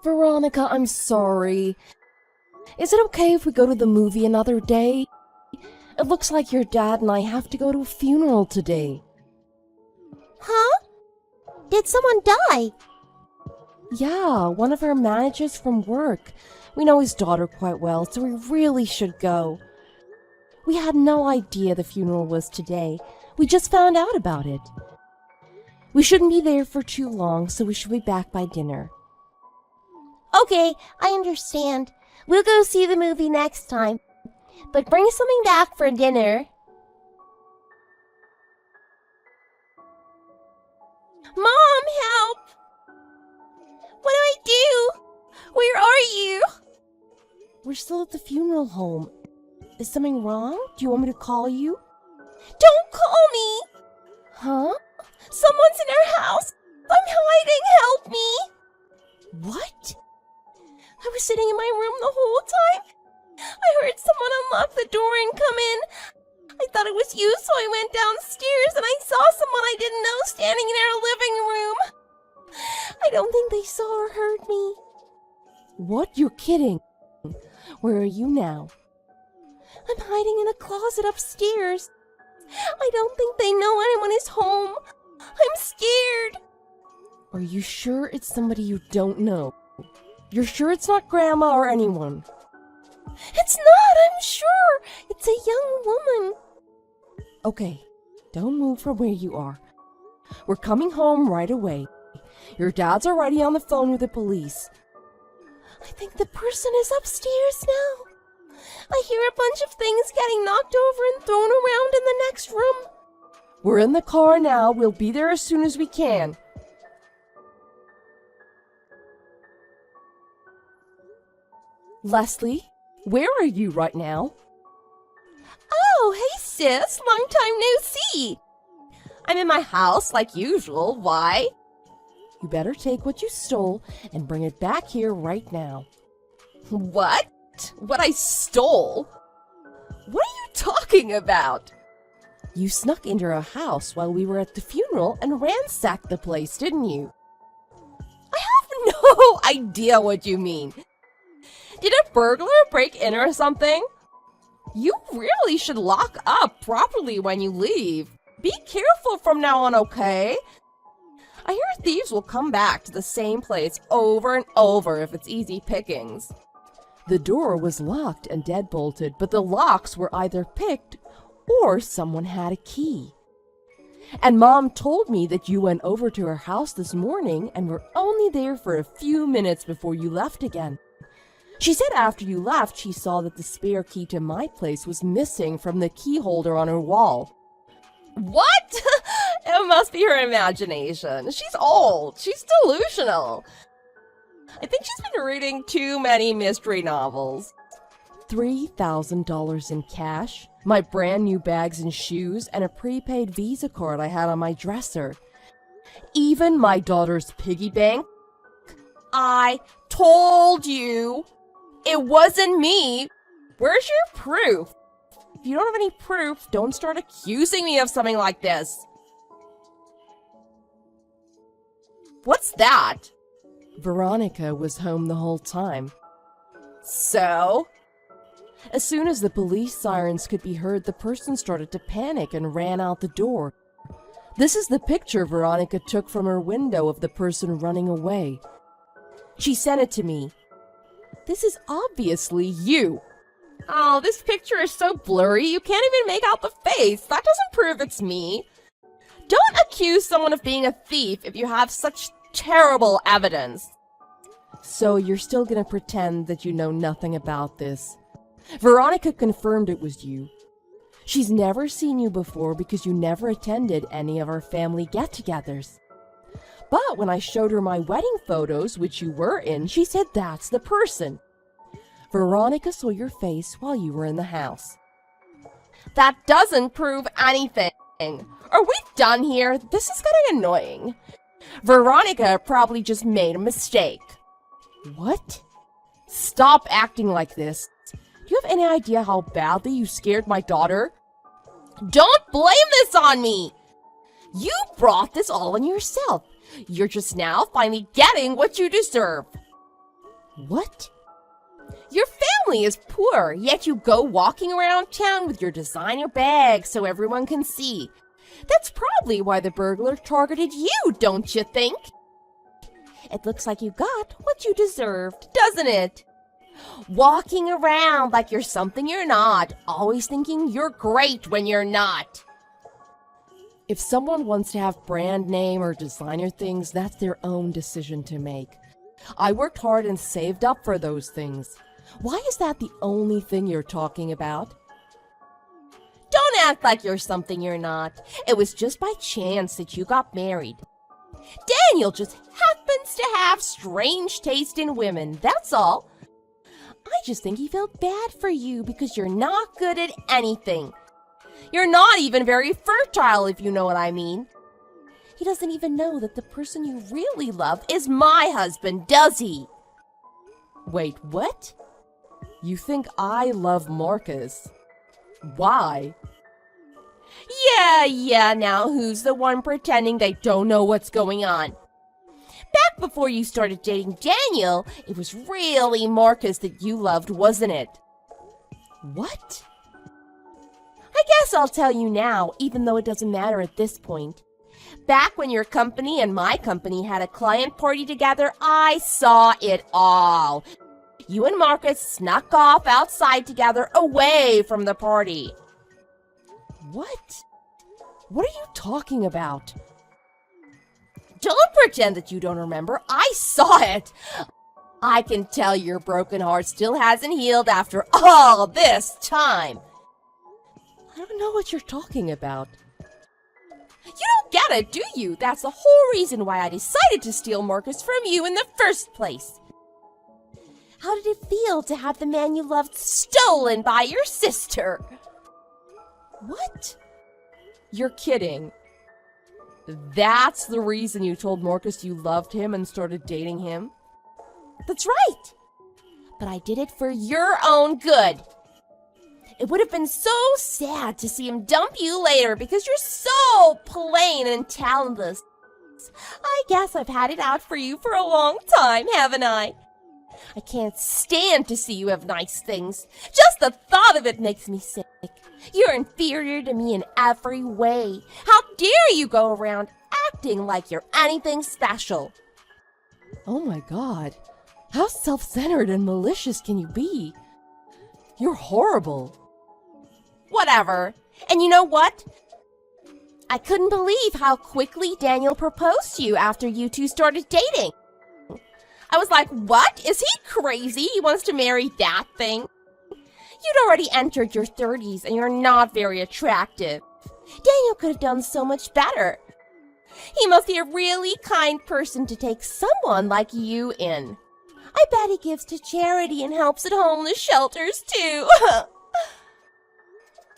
Veronica, I'm sorry. Is it okay if we go to the movie another day? It looks like your dad and I have to go to a funeral today. Huh? Did someone die? Yeah, one of our managers from work. We know his daughter quite well, so we really should go. We had no idea the funeral was today. We just found out about it. We shouldn't be there for too long, so we should be back by dinner. Okay, I understand. We'll go see the movie next time. But bring something back for dinner. Mom, help! What do I do? Where are you? We're still at the funeral home. Is something wrong? Do you want me to call you? Don't call me! Huh? Someone's in our house! I'm hiding! Help me! What? I was sitting in my room the whole time. I heard someone unlock the door and come in. I thought it was you, so I went downstairs and I saw someone I didn't know standing in our living room. I don't think they saw or heard me. What? You're kidding. Where are you now? I'm hiding in a closet upstairs. I don't think they know anyone is home. I'm scared. Are you sure it's somebody you don't know? You're sure it's not Grandma or anyone? It's not, I'm sure. It's a young woman. Okay, don't move from where you are. We're coming home right away. Your dad's already on the phone with the police. I think the person is upstairs now. I hear a bunch of things getting knocked over and thrown around in the next room. We're in the car now. We'll be there as soon as we can. Leslie, where are you right now? Oh, hey sis, long time no see. I'm in my house like usual. Why? You better take what you stole and bring it back here right now. What? What I stole? What are you talking about? You snuck into our house while we were at the funeral and ransacked the place, didn't you? I have no idea what you mean. Did a burglar break in or something? You really should lock up properly when you leave. Be careful from now on, okay? I hear thieves will come back to the same place over and over if it's easy pickings. The door was locked and deadbolted, but the locks were either picked or someone had a key. And Mom told me that you went over to her house this morning and were only there for a few minutes before you left again. She said after you left, she saw that the spare key to my place was missing from the key holder on her wall. What? It must be her imagination. She's old. She's delusional. I think she's been reading too many mystery novels. $3,000 in cash, my brand new bags and shoes, and a prepaid Visa card I had on my dresser. Even my daughter's piggy bank. I told you it wasn't me. Where's your proof? If you don't have any proof, don't start accusing me of something like this. What's that? Veronica was home the whole time. So? As soon as the police sirens could be heard, the person started to panic and ran out the door. This is the picture Veronica took from her window of the person running away. She sent it to me. This is obviously you. Oh, this picture is so blurry you can't even make out the face. That doesn't prove it's me. Don't accuse someone of being a thief if you have such terrible evidence. So you're still gonna pretend that you know nothing about this. Veronica confirmed it was you. She's never seen you before because you never attended any of our family get-togethers. But when I showed her my wedding photos, which you were in, she said that's the person. Veronica saw your face while you were in the house. That doesn't prove anything. Are we done here? This is getting annoying. Veronica probably just made a mistake. What? Stop acting like this. Do you have any idea how badly you scared my daughter? Don't blame this on me! You brought this all on yourself. You're just now finally getting what you deserve. What? Your family is poor, yet you go walking around town with your designer bag so everyone can see. That's probably why the burglar targeted you, don't you think? It looks like you got what you deserved, doesn't it? Walking around like you're something you're not, always thinking you're great when you're not. If someone wants to have brand name or designer things, that's their own decision to make. I worked hard and saved up for those things. Why is that the only thing you're talking about? Don't act like you're something you're not. It was just by chance that you got married. Daniel just happens to have strange taste in women, that's all. I just think he felt bad for you because you're not good at anything. You're not even very fertile, if you know what I mean. He doesn't even know that the person you really love is my husband, does he? Wait, what? You think I love Marcus? Why? Yeah, now who's the one pretending they don't know what's going on? Back before you started dating Daniel, it was really Marcus that you loved, wasn't it? What? I guess I'll tell you now, even though it doesn't matter at this point. Back when your company and my company had a client party together, I saw it all. You and Marcus snuck off outside together away from the party. What? What are you talking about? Don't pretend that you don't remember. I saw it. I can tell your broken heart still hasn't healed after all this time. I don't know what you're talking about. You don't get it, do you? That's the whole reason why I decided to steal Marcus from you in the first place. How did it feel to have the man you loved stolen by your sister? What? You're kidding. That's the reason you told Marcus you loved him and started dating him? That's right. But I did it for your own good. It would have been so sad to see him dump you later because you're so plain and talentless. I guess I've had it out for you for a long time, haven't I? I can't stand to see you have nice things. Just the thought of it makes me sick. You're inferior to me in every way. How dare you go around acting like you're anything special? Oh my God. How self-centered and malicious can you be? You're horrible. Whatever. And you know what? I couldn't believe how quickly Daniel proposed to you after you two started dating. I was like, what? Is he crazy? He wants to marry that thing? You'd already entered your 30s and you're not very attractive. Daniel could have done so much better. He must be a really kind person to take someone like you in. I bet he gives to charity and helps at homeless shelters too.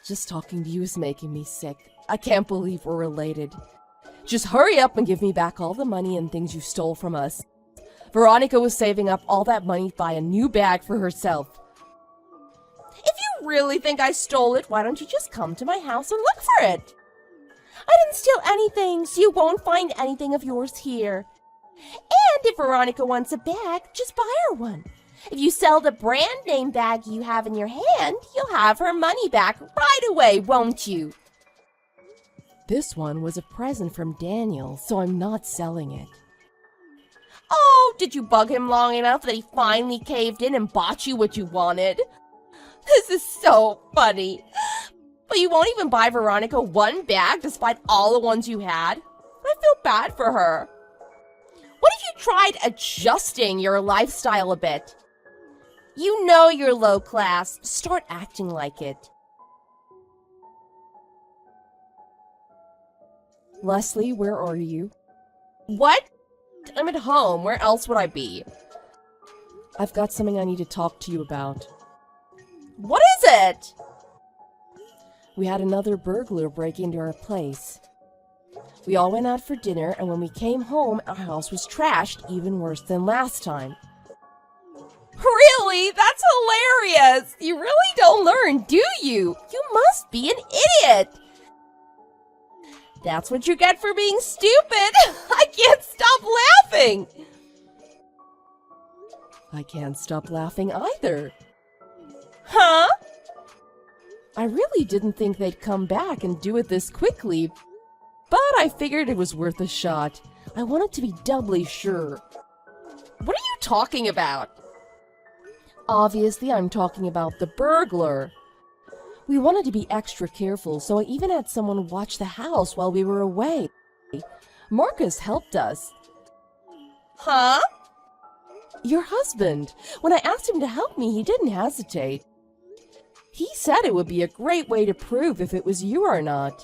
Just talking to you is making me sick. I can't believe we're related. Just hurry up and give me back all the money and things you stole from us. Veronica was saving up all that money to buy a new bag for herself. If you really think I stole it, why don't you just come to my house and look for it? I didn't steal anything, so you won't find anything of yours here. And if Veronica wants a bag, just buy her one. If you sell the brand name bag you have in your hand, you'll have her money back right away, won't you? This one was a present from Daniel, so I'm not selling it. Oh, did you bug him long enough that he finally caved in and bought you what you wanted? This is so funny. But you won't even buy Veronica one bag despite all the ones you had? I feel bad for her. What if you tried adjusting your lifestyle a bit? You know you're low class. Start acting like it. Leslie, where are you? What? I'm at home. Where else would I be? I've got something I need to talk to you about. What is it? We had another burglar break into our place. We all went out for dinner, and when we came home, our house was trashed even worse than last time. Really? That's hilarious! You really don't learn, do you? You must be an idiot! That's what you get for being stupid! I can't stop laughing! I can't stop laughing either. Huh? I really didn't think they'd come back and do it this quickly, but I figured it was worth a shot. I wanted to be doubly sure. What are you talking about? Obviously, I'm talking about the burglar. We wanted to be extra careful, so I even had someone watch the house while we were away. Marcus helped us. Huh? Your husband. When I asked him to help me, he didn't hesitate. He said it would be a great way to prove if it was you or not.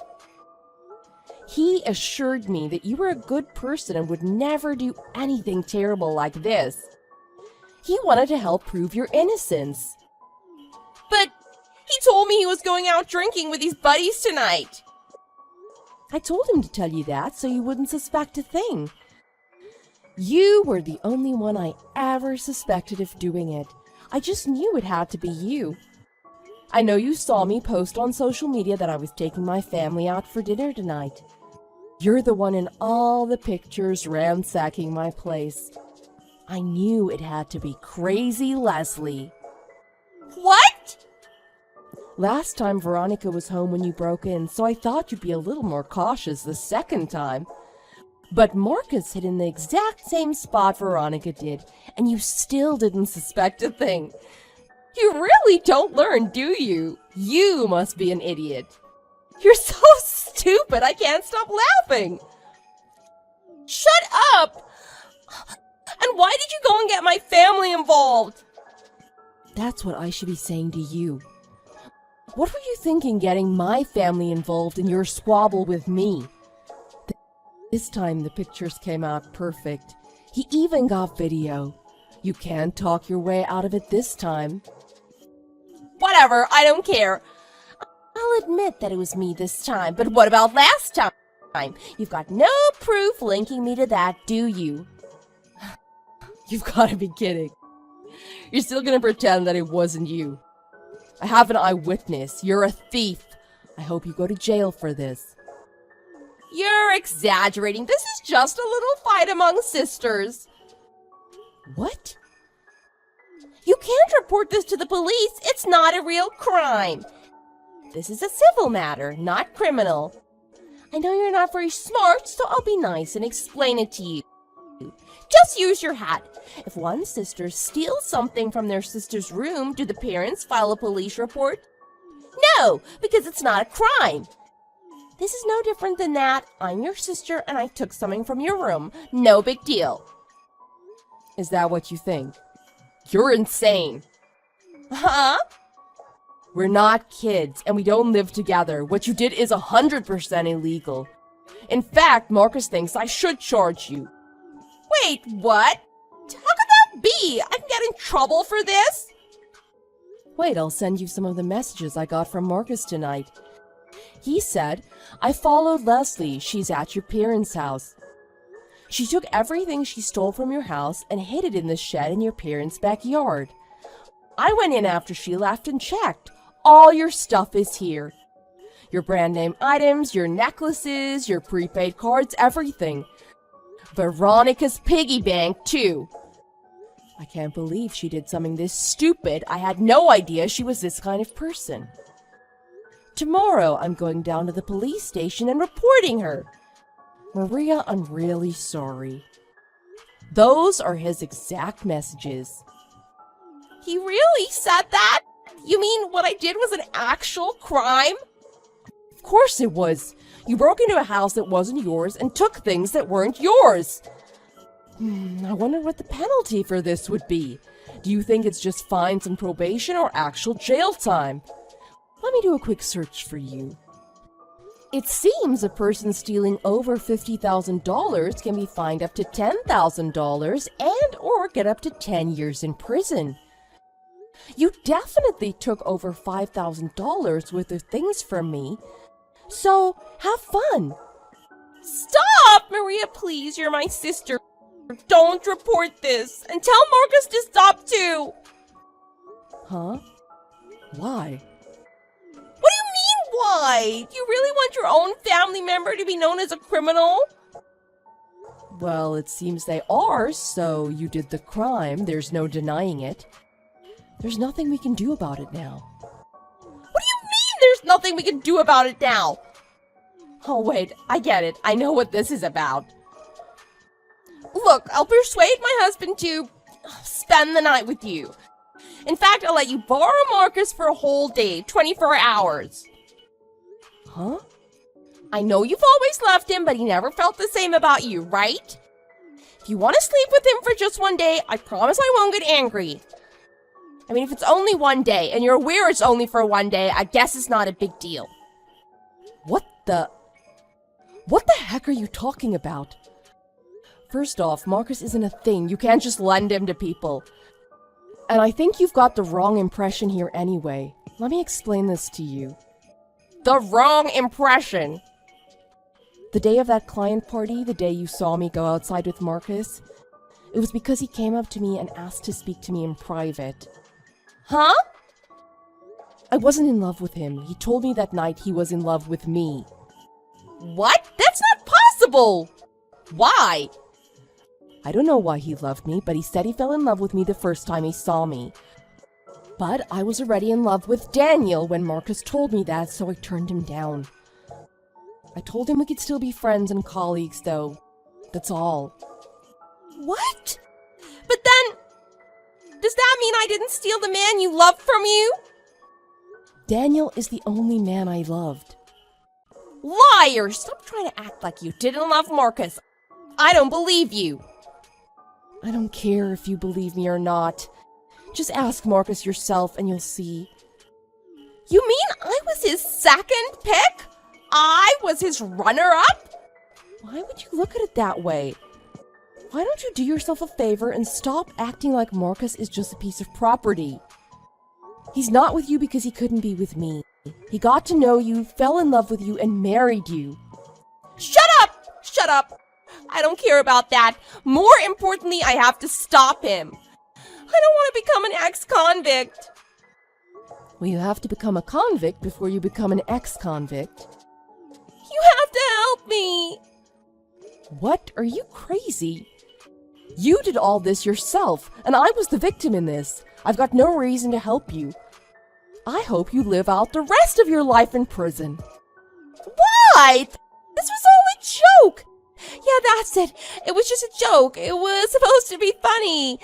He assured me that you were a good person and would never do anything terrible like this. He wanted to help prove your innocence. But he told me he was going out drinking with his buddies tonight. I told him to tell you that so you wouldn't suspect a thing. You were the only one I ever suspected of doing it. I just knew it had to be you. I know you saw me post on social media that I was taking my family out for dinner tonight. You're the one in all the pictures ransacking my place. I knew it had to be Crazy Leslie. What? Last time Veronica was home when you broke in, so I thought you'd be a little more cautious the second time. But Marcus hid in the exact same spot Veronica did, and you still didn't suspect a thing. You really don't learn, do you? You must be an idiot. You're so stupid, I can't stop laughing. Shut up! And why did you go and get my family involved? That's what I should be saying to you. What were you thinking getting my family involved in your squabble with me? This time the pictures came out perfect. He even got video. You can't talk your way out of it this time. Whatever, I don't care. I'll admit that it was me this time, But what about last time? you've got no proof linking me to that, do you? You've got to be kidding. You're still going to pretend that it wasn't you. I have an eyewitness. You're a thief. I hope you go to jail for this. You're exaggerating. This is just a little fight among sisters. What? You can't report this to the police. It's not a real crime. This is a civil matter, not criminal. I know you're not very smart, so I'll be nice and explain it to you. Just use your hat. If one sister steals something from their sister's room, do the parents file a police report? No, because it's not a crime. This is no different than that. I'm your sister and I took something from your room. No big deal. Is that what you think? You're insane. Huh? We're not kids, and we don't live together. What you did is 100% illegal. In fact, Marcus thinks I should charge you. Wait, what? How could that be? I can get in trouble for this? Wait, I'll send you some of the messages I got from Marcus tonight. He said, I followed Leslie. She's at your parents' house. She took everything she stole from your house and hid it in the shed in your parents' backyard. I went in after she left and checked. All your stuff is here. Your brand name items, your necklaces, your prepaid cards, everything. Veronica's piggy bank, too. I can't believe she did something this stupid. I had no idea she was this kind of person. Tomorrow, I'm going down to the police station and reporting her. Maria, I'm really sorry. Those are his exact messages. He really said that? You mean what I did was an actual crime? Of course it was. You broke into a house that wasn't yours and took things that weren't yours. I wonder what the penalty for this would be. Do you think it's just fines and probation or actual jail time? Let me do a quick search for you. It seems a person stealing over $50,000 can be fined up to $10,000 and or get up to 10 years in prison. You definitely took over $5,000 worth of things from me. So, have fun. Stop, Maria, please. You're my sister. Don't report this. And tell Marcus to stop too. Huh? Why? What do you mean, why? Do you really want your own family member to be known as a criminal? Well, it seems they are, so you did the crime. There's no denying it. There's nothing we can do about it now. What do you mean there's nothing we can do about it now? Oh, wait, I get it. I know what this is about. Look, I'll persuade my husband to spend the night with you. In fact, I'll let you borrow Marcus for a whole day, 24 hours. Huh? I know you've always loved him, but he never felt the same about you, right? If you want to sleep with him for just one day, I promise I won't get angry. I mean, if it's only one day, and you're aware it's only for one day, I guess it's not a big deal. What the heck are you talking about? First off, Marcus isn't a thing. You can't just lend him to people. And I think you've got the wrong impression here anyway. Let me explain this to you. The wrong impression. The day of that client party, the day you saw me go outside with Marcus, it was because he came up to me and asked to speak to me in private. Huh? I wasn't in love with him. He told me that night he was in love with me. What? That's not possible! Why? I don't know why he loved me, but he said he fell in love with me the first time he saw me. But I was already in love with Daniel when Marcus told me that, so I turned him down. I told him we could still be friends and colleagues, though. That's all. What? But then, does that mean I didn't steal the man you loved from you? Daniel is the only man I loved. Liar! Stop trying to act like you didn't love Marcus. I don't believe you. I don't care if you believe me or not. Just ask Marcus yourself and you'll see. You mean I was his second pick? I was his runner-up? Why would you look at it that way? Why don't you do yourself a favor and stop acting like Marcus is just a piece of property? He's not with you because he couldn't be with me. He got to know you, fell in love with you, and married you. Shut up! Shut up! I don't care about that. More importantly, I have to stop him. I don't want to become an ex-convict. Well, you have to become a convict before you become an ex-convict. You have to help me. What? Are you crazy? You did all this yourself, and I was the victim in this. I've got no reason to help you. I hope you live out the rest of your life in prison. What? This was all a joke. Yeah, that's it. It was just a joke. It was supposed to be funny.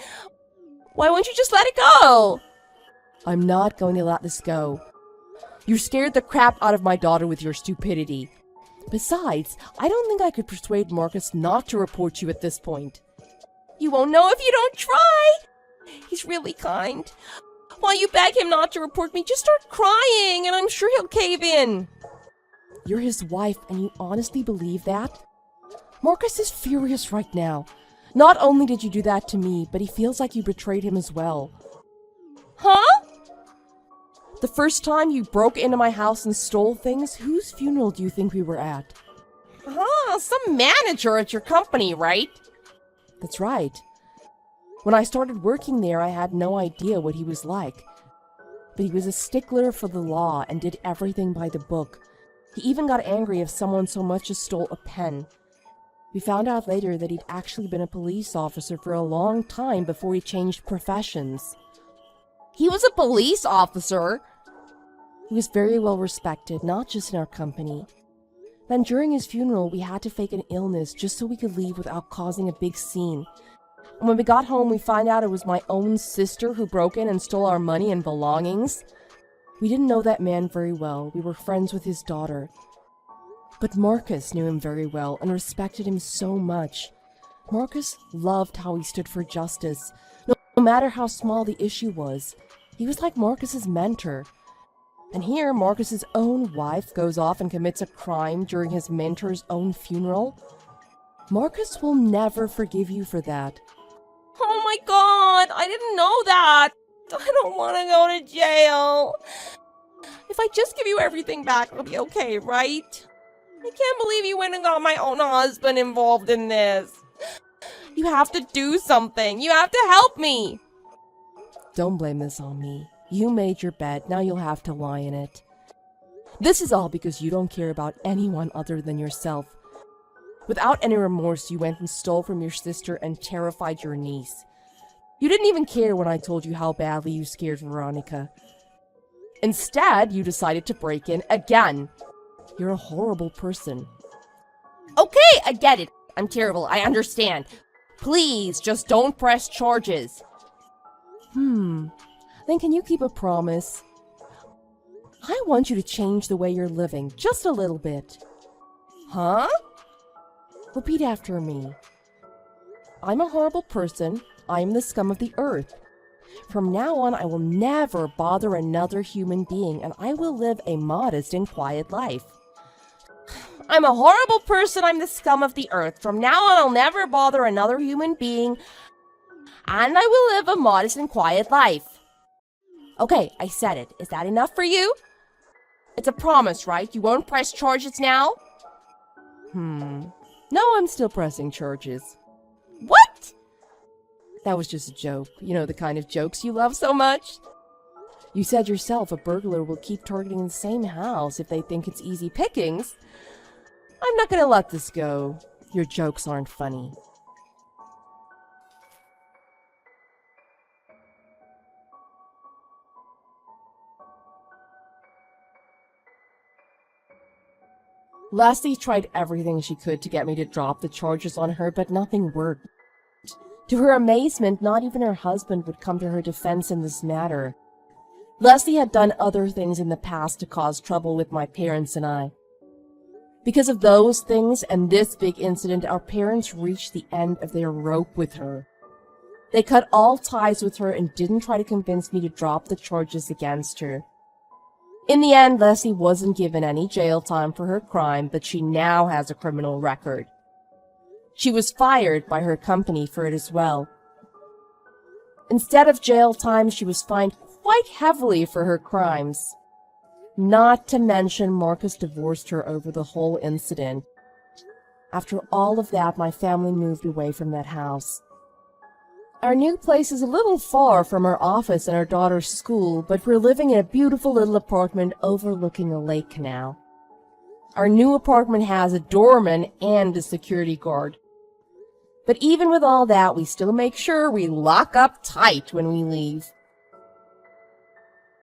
Why won't you just let it go? I'm not going to let this go. You scared the crap out of my daughter with your stupidity. Besides, I don't think I could persuade Marcus not to report you at this point. You won't know if you don't try. He's really kind. While you beg him not to report me, just start crying and I'm sure he'll cave in. You're his wife and you honestly believe that? Marcus is furious right now. Not only did you do that to me, but he feels like you betrayed him as well. Huh? The first time you broke into my house and stole things, whose funeral do you think we were at? Some manager at your company, right? That's right. When I started working there, I had no idea what he was like. But he was a stickler for the law and did everything by the book. He even got angry if someone so much as stole a pen. We found out later that he'd actually been a police officer for a long time before he changed professions. He was a police officer? He was very well respected, not just in our company. Then during his funeral, we had to fake an illness just so we could leave without causing a big scene. And when we got home, we found out it was my own sister who broke in and stole our money and belongings. We didn't know that man very well. We were friends with his daughter. But Marcus knew him very well and respected him so much. Marcus loved how he stood for justice, no matter how small the issue was. He was like Marcus's mentor. And here, Marcus's own wife goes off and commits a crime during his mentor's own funeral. Marcus will never forgive you for that. Oh my god, I didn't know that. I don't want to go to jail. If I just give you everything back, it'll be okay, right? I can't believe you went and got my own husband involved in this. You have to do something. You have to help me. Don't blame this on me. You made your bed, now you'll have to lie in it. This is all because you don't care about anyone other than yourself. Without any remorse, you went and stole from your sister and terrified your niece. You didn't even care when I told you how badly you scared Veronica. Instead, you decided to break in again. You're a horrible person. Okay, I get it. I'm terrible. I understand. Please, just don't press charges. Then can you keep a promise? I want you to change the way you're living, just a little bit. Huh? Repeat after me. I'm a horrible person. I am the scum of the earth. From now on, I will never bother another human being, and I will live a modest and quiet life. I'm a horrible person. I'm the scum of the earth. From now on, I'll never bother another human being, and I will live a modest and quiet life. Okay, I said it. Is that enough for you? It's a promise, right? You won't press charges now? No, I'm still pressing charges. What? That was just a joke. You know, the kind of jokes you love so much. You said yourself a burglar will keep targeting the same house if they think it's easy pickings. I'm not gonna let this go. Your jokes aren't funny. Leslie tried everything she could to get me to drop the charges on her, but nothing worked. To her amazement, not even her husband would come to her defense in this matter. Leslie had done other things in the past to cause trouble with my parents and I. Because of those things and this big incident, our parents reached the end of their rope with her. They cut all ties with her and didn't try to convince me to drop the charges against her. In the end, Leslie wasn't given any jail time for her crime, but she now has a criminal record. She was fired by her company for it as well. Instead of jail time, she was fined quite heavily for her crimes. Not to mention Marcus divorced her over the whole incident. After all of that, my family moved away from that house. Our new place is a little far from our office and our daughter's school, but we're living in a beautiful little apartment overlooking a lake now. Our new apartment has a doorman and a security guard. But even with all that, we still make sure we lock up tight when we leave.